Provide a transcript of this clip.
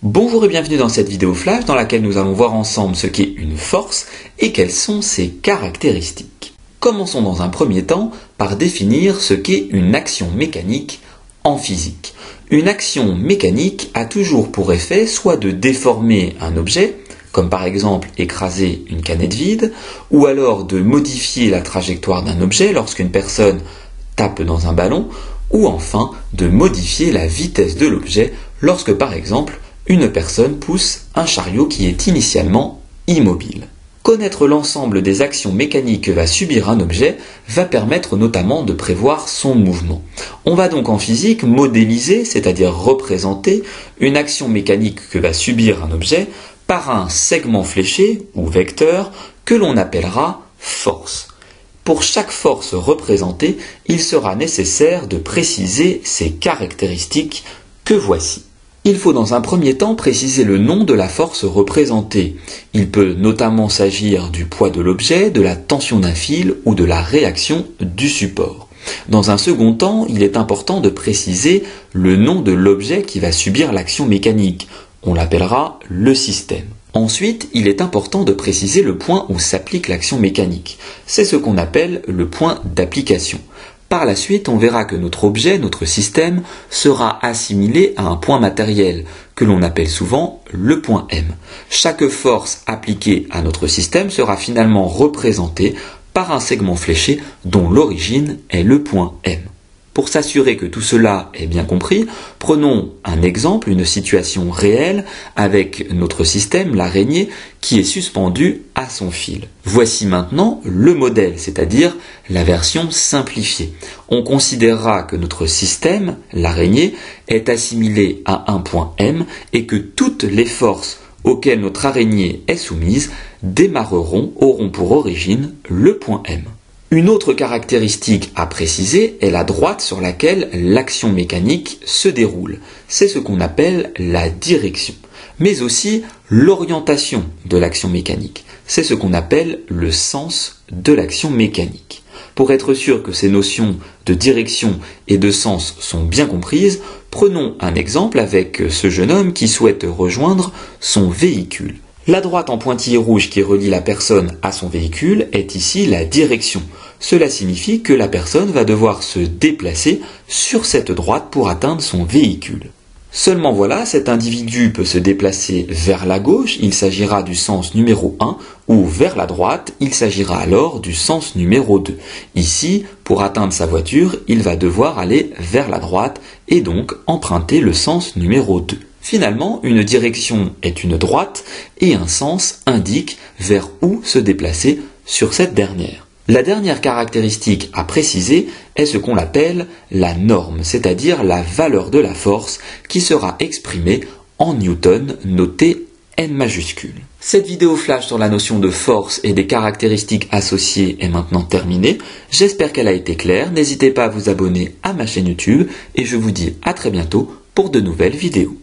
Bonjour et bienvenue dans cette vidéo flash dans laquelle nous allons voir ensemble ce qu'est une force et quelles sont ses caractéristiques. Commençons dans un premier temps par définir ce qu'est une action mécanique en physique. Une action mécanique a toujours pour effet soit de déformer un objet, comme par exemple écraser une canette vide, ou alors de modifier la trajectoire d'un objet lorsqu'une personne tape dans un ballon, ou enfin de modifier la vitesse de l'objet lorsque par exemple une personne pousse un chariot qui est initialement immobile. Connaître l'ensemble des actions mécaniques que va subir un objet va permettre notamment de prévoir son mouvement. On va donc en physique modéliser, c'est-à-dire représenter, une action mécanique que va subir un objet par un segment fléché ou vecteur que l'on appellera force. Pour chaque force représentée, il sera nécessaire de préciser ses caractéristiques que voici. Il faut dans un premier temps préciser le nom de la force représentée. Il peut notamment s'agir du poids de l'objet, de la tension d'un fil ou de la réaction du support. Dans un second temps, il est important de préciser le nom de l'objet qui va subir l'action mécanique. On l'appellera le système. Ensuite, il est important de préciser le point où s'applique l'action mécanique. C'est ce qu'on appelle le point d'application. Par la suite, on verra que notre objet, notre système, sera assimilé à un point matériel, que l'on appelle souvent le point M. Chaque force appliquée à notre système sera finalement représentée par un segment fléché dont l'origine est le point M. Pour s'assurer que tout cela est bien compris, prenons un exemple, une situation réelle avec notre système, l'araignée, qui est suspendue à son fil. Voici maintenant le modèle, c'est-à-dire la version simplifiée. On considérera que notre système, l'araignée, est assimilé à un point M et que toutes les forces auxquelles notre araignée est soumise auront pour origine le point M. Une autre caractéristique à préciser est la droite sur laquelle l'action mécanique se déroule. C'est ce qu'on appelle la direction, mais aussi l'orientation de l'action mécanique. C'est ce qu'on appelle le sens de l'action mécanique. Pour être sûr que ces notions de direction et de sens sont bien comprises, prenons un exemple avec ce jeune homme qui souhaite rejoindre son véhicule. La droite en pointillé rouge qui relie la personne à son véhicule est ici la direction. Cela signifie que la personne va devoir se déplacer sur cette droite pour atteindre son véhicule. Seulement voilà, cet individu peut se déplacer vers la gauche, il s'agira du sens numéro 1, ou vers la droite, il s'agira alors du sens numéro 2. Ici, pour atteindre sa voiture, il va devoir aller vers la droite et donc emprunter le sens numéro 2. Finalement, une direction est une droite et un sens indique vers où se déplacer sur cette dernière. La dernière caractéristique à préciser est ce qu'on appelle la norme, c'est-à-dire la valeur de la force qui sera exprimée en newton noté N majuscule. Cette vidéo flash sur la notion de force et des caractéristiques associées est maintenant terminée. J'espère qu'elle a été claire. N'hésitez pas à vous abonner à ma chaîne YouTube et je vous dis à très bientôt pour de nouvelles vidéos.